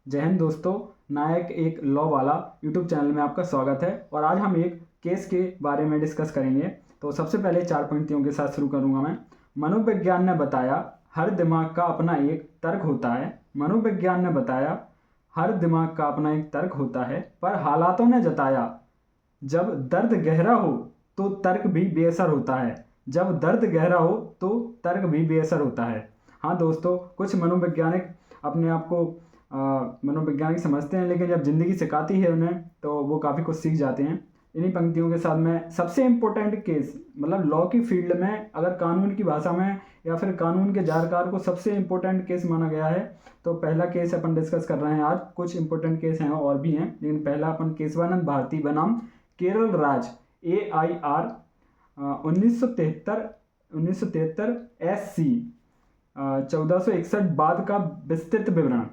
जय हिंद दोस्तों। नायक एक लॉ वाला यूट्यूब चैनल में आपका स्वागत है और आज हम एक केस के बारे में डिस्कस करेंगे। तो सबसे पहले 4 पंक्तियों के साथ शुरू करूंगा मैं। मनोविज्ञान ने बताया हर दिमाग का अपना एक तर्क होता है। मनोविज्ञान ने बताया हर दिमाग का अपना एक तर्क होता है, पर हालातों ने जताया जब दर्द गहरा हो तो तर्क भी बेअसर होता है। जब दर्द गहरा हो तो तर्क भी बेअसर होता है। हाँ दोस्तों, कुछ मनोवैज्ञानिक अपने आप को मनोवैज्ञानिक समझते हैं, लेकिन जब ज़िंदगी सिखाती है उन्हें तो वो काफ़ी कुछ सीख जाते हैं। इन्हीं पंक्तियों के साथ मैं सबसे इम्पोर्टेंट केस, मतलब लॉ की फील्ड में अगर कानून की भाषा में या फिर कानून के जानकार को सबसे इम्पोर्टेंट केस माना गया है तो पहला केस अपन डिस्कस कर रहे हैं आज। कुछ इंपॉर्टेंट केस हैं और भी हैं, लेकिन पहला अपन केशवानंद भारती बनाम केरल राज AIR 1973 SC 1461 बाद का विस्तृत विवरण।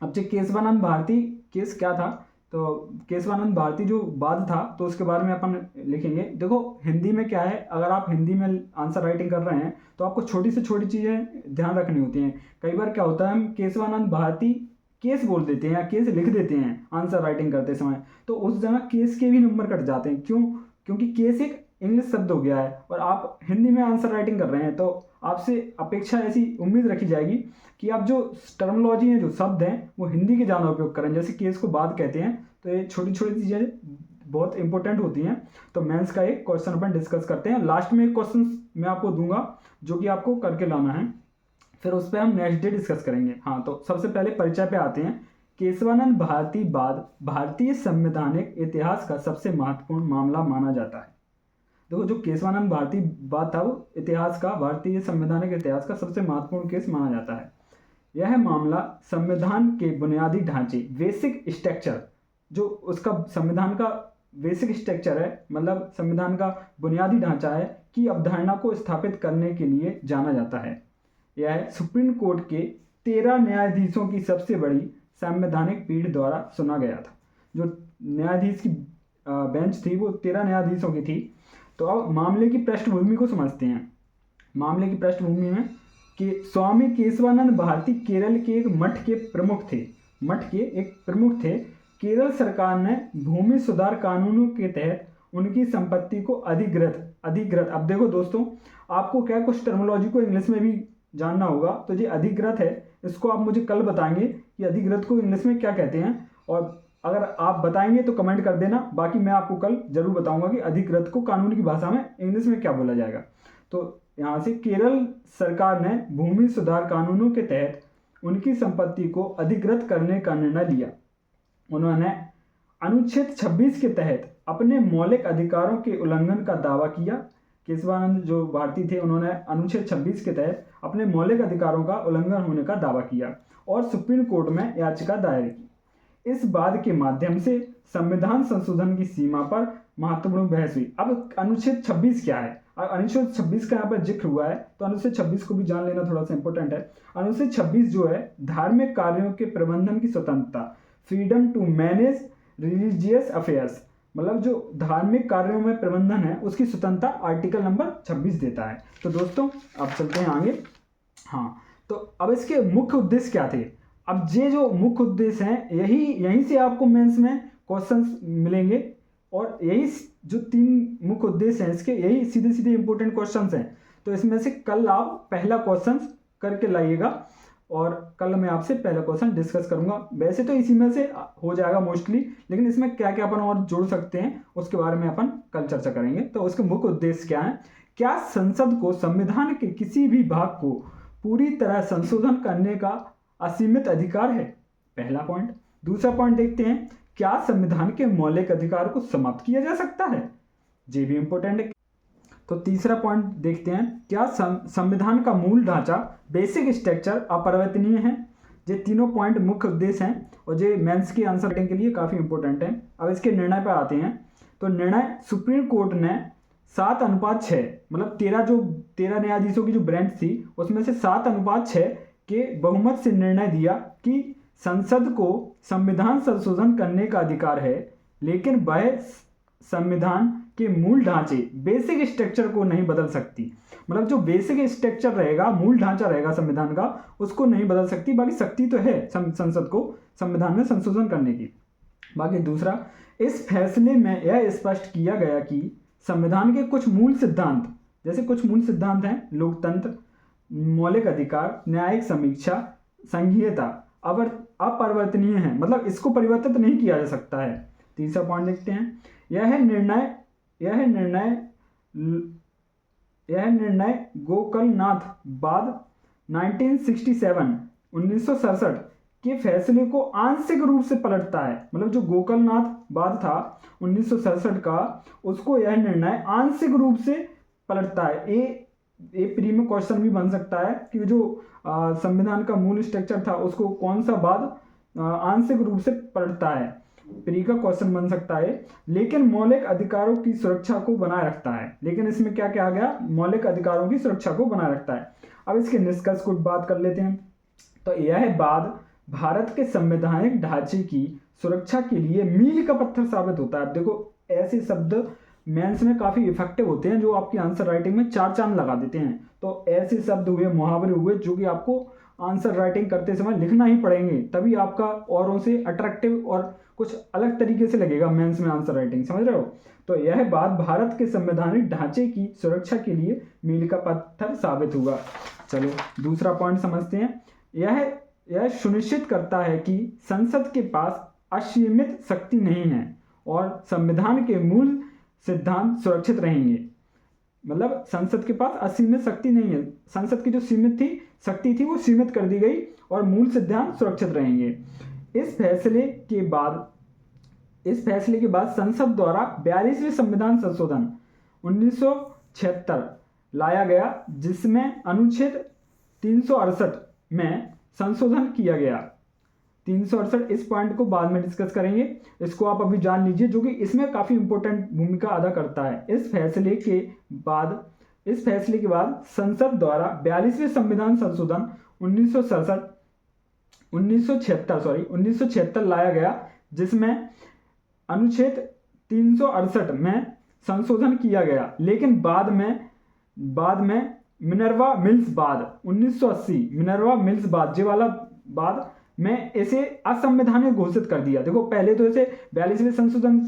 अब जो केशवानंद भारती केस क्या था, तो केशवानंद भारती जो वाद था तो उसके बारे में अपन लिखेंगे। देखो हिंदी में क्या है, अगर आप हिंदी में आंसर राइटिंग कर रहे हैं तो आपको छोटी से छोटी चीज़ें ध्यान रखनी होती हैं। कई बार क्या होता है, हम केशवानंद भारती केस बोल देते हैं या केस लिख देते हैं आंसर राइटिंग करते समय, तो उस जगह केस के भी नंबर कट जाते हैं। क्यों? क्योंकि केस एक इंग्लिश शब्द हो गया है और आप हिंदी में आंसर राइटिंग कर रहे हैं, तो आपसे अपेक्षा ऐसी उम्मीद रखी जाएगी कि आप जो टर्मोलॉजी हैं, जो शब्द हैं, वो हिंदी के ज़्यादा उपयोग करें। जैसे केस को बात कहते हैं, तो ये छोटी छोटी चीज़ें बहुत इंपॉर्टेंट होती हैं। तो मेंस का एक क्वेश्चन अपन डिस्कस करते हैं। लास्ट में एक क्वेश्चन मैं आपको दूंगा जो कि आपको करके लाना है, फिर उस पर हम नेक्स्ट डे डिस्कस करेंगे। हाँ, तो सबसे पहले परिचय पे आते हैं। केशवानंद भारती वाद भारतीय संवैधानिक इतिहास का सबसे महत्वपूर्ण मामला माना जाता है। देखो, जो केशवानंद भारती बात था वो इतिहास का, भारतीय संवैधानिक इतिहास का सबसे महत्वपूर्ण केस माना जाता है। यह मामला संविधान के बुनियादी ढांचे, बेसिक स्ट्रक्चर, जो उसका संविधान का बेसिक स्ट्रक्चर है, मतलब संविधान का बुनियादी ढांचा है, की अवधारणा को स्थापित करने के लिए जाना जाता है। यह सुप्रीम कोर्ट के 13 न्यायाधीशों की सबसे बड़ी संवैधानिक पीठ द्वारा सुना गया था। जो न्यायाधीश की बेंच थी वो 13 न्यायाधीशों की थी। तो अब मामले की पृष्ठभूमि को समझते हैं। मामले की पृष्ठभूमि में कि स्वामी केशवानंद भारती केरल के एक मठ के प्रमुख थे। मठ के एक प्रमुख थे। केरल सरकार ने भूमि सुधार कानूनों के तहत उनकी संपत्ति को अधिग्रत अब देखो दोस्तों, आपको क्या कुछ टर्मोलॉजी को इंग्लिश में भी जानना होगा। तो ये अधिग्रत है, इसको आप मुझे कल बताएंगे कि अधिग्रत को इंग्लिश में क्या कहते हैं, और अगर आप बताएंगे तो कमेंट कर देना। बाकी मैं आपको कल जरूर बताऊंगा कि अधिग्रत को कानून की भाषा में इंग्लिश में क्या बोला जाएगा। तो यहाँ से केरल सरकार ने भूमि सुधार कानूनों के तहत उनकी संपत्ति को अधिग्रत करने का निर्णय लिया। उन्होंने अनुच्छेद 26 के तहत अपने मौलिक अधिकारों के उल्लंघन का दावा किया। केशवानंद जो भारती थे, उन्होंने अनुच्छेद 26 के तहत अपने मौलिक अधिकारों का उल्लंघन होने का दावा किया और सुप्रीम कोर्ट में याचिका दायर की। इस वाद के माध्यम से संविधान संशोधन की सीमा पर महत्वपूर्ण बहस हुई। अब अनुच्छेद 26 क्या है? अनुच्छेद 26 का यहाँ पर जिक्र हुआ है, तो अनुच्छेद 26 को भी जान लेना थोड़ा सा इंपॉर्टेंट है। अनुच्छेद 26 जो है, धार्मिक कार्यों के प्रबंधन की स्वतंत्रता, freedom to manage religious affairs, मतलब जो धार्मिक कार्यों में प्रबंधन है उसकी स्वतंत्रता आर्टिकल नंबर 26 देता है। तो दोस्तों अब चलते हैं आगे। हाँ, तो अब इसके मुख्य उद्देश्य क्या थे? अब ये जो मुख्य उद्देश्य हैं, यहीं से आपको मेंस में क्वेश्चंस मिलेंगे, और यही जो 3 मुख्य उद्देश्य हैं इसके, यही सीधे सीधे इंपॉर्टेंट क्वेश्चंस हैं। तो इसमें से कल आप पहला क्वेश्चन करके लाइएगा और कल मैं आपसे पहला क्वेश्चन डिस्कस करूंगा। वैसे तो इसी में से हो जाएगा मोस्टली, लेकिन इसमें क्या क्या अपन और जोड़ सकते हैं उसके बारे में अपन कल चर्चा करेंगे। तो उसके मुख्य उद्देश्य क्या है? क्या संसद को संविधान के किसी भी भाग को पूरी तरह संशोधन करने का असीमित अधिकार है? पहला पॉइंट। दूसरा पॉइंट देखते हैं, क्या संविधान के मौलिक अधिकार को समाप्त किया जा सकता है? ये भी इंपॉर्टेंट है। तो तीसरा पॉइंट देखते हैं, क्या संविधान का मूल ढांचा, बेसिक स्ट्रक्चर अपरिवर्तनीय है? ये तीनों पॉइंट मुख्य उद्देश्य हैं और ये मेंस के आंसर राइटिंग के लिए काफ़ी इंपॉर्टेंट है। अब इसके निर्णय पर आते हैं। तो निर्णय, सुप्रीम कोर्ट ने 7:6, मतलब 13 न्यायाधीशों की जो बेंच थी उसमें से 7:6 के बहुमत से निर्णय दिया कि संसद को संविधान संशोधन करने का अधिकार है, लेकिन वह संविधान के मूल ढांचे बेसिक स्ट्रक्चर को नहीं बदल सकती। मतलब जो बेसिक स्ट्रक्चर रहेगा, मूल ढांचा रहेगा संविधान का, उसको नहीं बदल सकती। बाकी शक्ति तो है संसद को संविधान में संशोधन करने की। बाकी दूसरा, इस फैसले में यह स्पष्ट किया गया कि संविधान के कुछ मूल सिद्धांत, जैसे कुछ मूल सिद्धांत हैं लोकतंत्र, मौलिक अधिकार, न्यायिक समीक्षा, संघीयता, अपरिवर्तनीय है। मतलब इसको परिवर्तित नहीं किया जा सकता है। तीसरा पॉइंट देखते हैं, यह निर्णय गोकलनाथ बाद 1967 के फैसले को आंशिक रूप से पलटता है। मतलब जो गोकलनाथ बाद था 1967 का, उसको यह निर्णय आंशिक रूप से पलटता है। ये प्री में क्वेश्चन भी बन सकता है कि जो संविधान का मूल स्ट्रक्चर था उसको कौन सा बाद आंशिक रूप से पलटता है, प्री का क्वेश्चन बन सकता है। लेकिन मौलिक अधिकारों की सुरक्षा को बनाए रखता है। लेकिन इसमें क्या क्या आ गया, मौलिक अधिकारों की सुरक्षा को बनाए रखता है। अब इसके निष्कर्ष को बात कर लेते हैं। तो यह बाद भारत के संवैधानिक ढांचे की सुरक्षा के लिए मील का पत्थर साबित होता है। अब देखो, ऐसे शब्द मेंस में काफी इफेक्टिव होते हैं जो आपकी आंसर राइटिंग में चार चांद लगा देते हैं। तो ऐसे शब्द हुए, मुहावरे हुए, जो कि आपको आंसर राइटिंग करते समय लिखना ही पड़ेंगे, तभी आपका औरों से अट्रैक्टिव और कुछ अलग तरीके से लगेगा मेंस में आंसर राइटिंग। समझ रहे हो? तो यह बात भारत के संवैधानिक ढांचे की सुरक्षा के लिए मील का पत्थर साबित हुआ। चलो दूसरा पॉइंट समझते हैं। यह सुनिश्चित करता है कि संसद के पास असीमित शक्ति नहीं है और संविधान के मूल सिद्धांत सुरक्षित रहेंगे। मतलब संसद के पास असीमित शक्ति नहीं है, संसद की जो सीमित शक्ति थी वो सीमित कर दी गई और मूल सिद्धांत सुरक्षित रहेंगे। इस फैसले के बाद संसद द्वारा 42वें संविधान संशोधन 1976 लाया गया, जिसमें अनुच्छेद 368 में संशोधन किया गया। 368, इस पॉइंट को बाद में डिस्कस करेंगे, इसको आप अभी जान लीजिए, जो कि इसमें काफी इंपॉर्टेंट भूमिका अदा करता है। इस फैसले के बाद संसद द्वारा 42वें संविधान संशोधन 1976 लाया गया, जिसमें अनुच्छेद 368 में संशोधन किया गया। लेकिन बाद में मिनर्वा मिल्स बाद 1980 मिनर्वा मिल्स बाद जे वाला बाद में इसे असंवैधानिक घोषित कर दिया। देखो, पहले तो इसे 42वें संविधान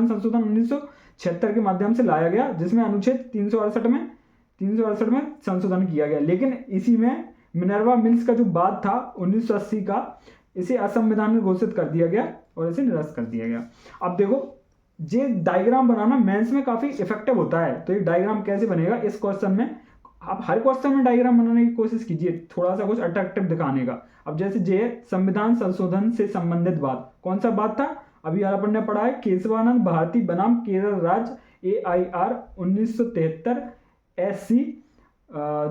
संशोधन 1976 के माध्यम से लाया गया, जिसमें अनुच्छेद 368 में संशोधन किया गया। लेकिन इसी में मिनर्वा मिल्स का जो बाद था 1980 का, इसे असंवैधानिक घोषित कर दिया गया और इसे निरस्त कर दिया गया। अब देखो, ये डायग्राम बनाना मेंस में काफी इफेक्टिव होता है। तो ये डायग्राम कैसे बनेगा, इस क्वेश्चन में आप हर क्वेश्चन में डायग्राम बनाने की कोशिश कीजिए, थोड़ा सा कुछ अट्रैक्टिव दिखाने का। अब जैसे जे संविधान संशोधन से संबंधित बात, कौन सा बात था, अभी अपन ने पढ़ा है, केशवानंद भारती बनाम केरल राज्य AIR 1973 SC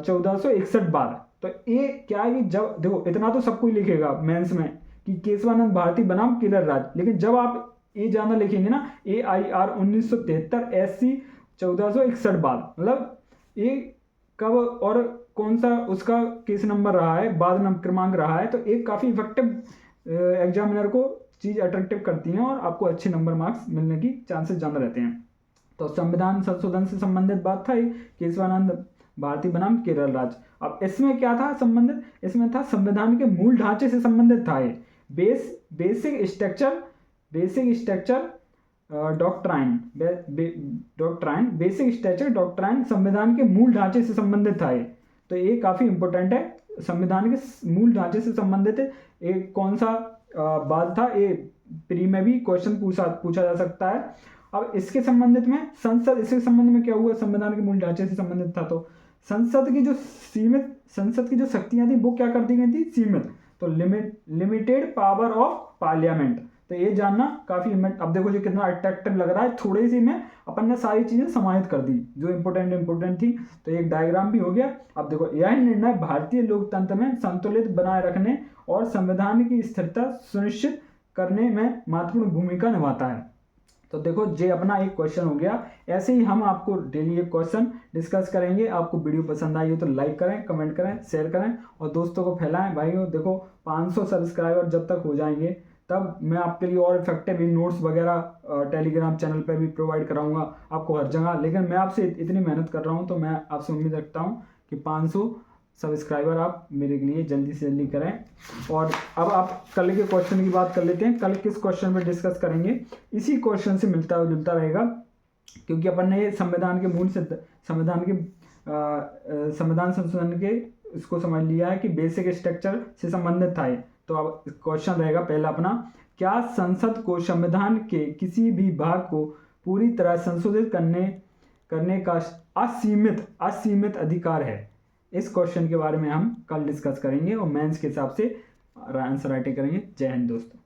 1461 बात। तो ये क्या है कि जब देखो, इतना तो सब कोई लिखेगा मेंस में कि केशवानंद भारती बनाम केरल राज्य, लेकिन जब आप ये जाना लिखेंगे ना, AIR 1973 SC 1461 बात, मतलब ये कब और कौन सा उसका केस नंबर रहा है, बाद नंबर क्रमांक रहा है। तो एक काफी इफेक्टिव एग्जामिनर को चीज अट्रैक्टिव करती हैं और आपको अच्छे नंबर मार्क्स मिलने की चांसेस ज्यादा रहते हैं। तो संविधान संशोधन से संबंधित बात था केशवानंद भारती बनाम केरल राज्य। अब इसमें क्या था संबंधित, इसमें था संविधान के मूल ढांचे से संबंधित था ये। बेसिक स्ट्रक्चर डॉक्ट्राइन संविधान के मूल ढांचे से संबंधित था ये। तो ये काफी इंपॉर्टेंट है, संविधान के मूल ढांचे से संबंधित है। एक कौन सा बात था, ये प्री में भी क्वेश्चन पूछा जा सकता है। अब इसके संबंधित में इसके संबंध में क्या हुआ, संविधान के मूल ढांचे से संबंधित था तो संसद की जो शक्तियां थी वो क्या कर दी गई थी, सीमित। तो लिमिटेड पावर ऑफ पार्लियामेंट। तो ये जानना काफी। अब देखो जो कितना अट्रैक्टिव लग रहा है, थोड़ी सी में अपन ने सारी चीजें समाहित कर दी जो इंपोर्टेंट थी। तो एक डायग्राम भी हो गया। अब देखो, यह निर्णय भारतीय लोकतंत्र में संतुलित बनाए रखने और संविधान की स्थिरता सुनिश्चित करने में महत्वपूर्ण भूमिका निभाता है। तो देखो, ये अपना एक क्वेश्चन हो गया। ऐसे ही हम आपको डेली एक क्वेश्चन डिस्कस करेंगे। आपको वीडियो पसंद आई हो तो लाइक करें, कमेंट करें, शेयर करें और दोस्तों को फैलाएं। भाइयों देखो, 500 सब्सक्राइबर जब तक हो जाएंगे तब मैं आपके लिए और इफेक्टिव नोट्स वगैरह टेलीग्राम चैनल पे भी प्रोवाइड कराऊंगा आपको हर जगह। लेकिन मैं आपसे इतनी मेहनत कर रहा हूँ, तो मैं आपसे उम्मीद रखता हूँ कि 500 सब्सक्राइबर आप मेरे लिए जल्दी से जल्दी करें। और अब आप कल के क्वेश्चन की बात कर लेते हैं। कल किस क्वेश्चन पर डिस्कस करेंगे, इसी क्वेश्चन से मिलता जुलता रहेगा, क्योंकि अपन ने संविधान के मूल से संविधान संशोधन के इसको समझ लिया है कि बेसिक स्ट्रक्चर से संबंधित था ये। तो अब क्वेश्चन रहेगा पहला अपना, क्या संसद को संविधान के किसी भी भाग को पूरी तरह संशोधित करने का असीमित अधिकार है? इस क्वेश्चन के बारे में हम कल डिस्कस करेंगे और मेंस के हिसाब से आंसर राइटिंग करेंगे। जय हिंद दोस्तों।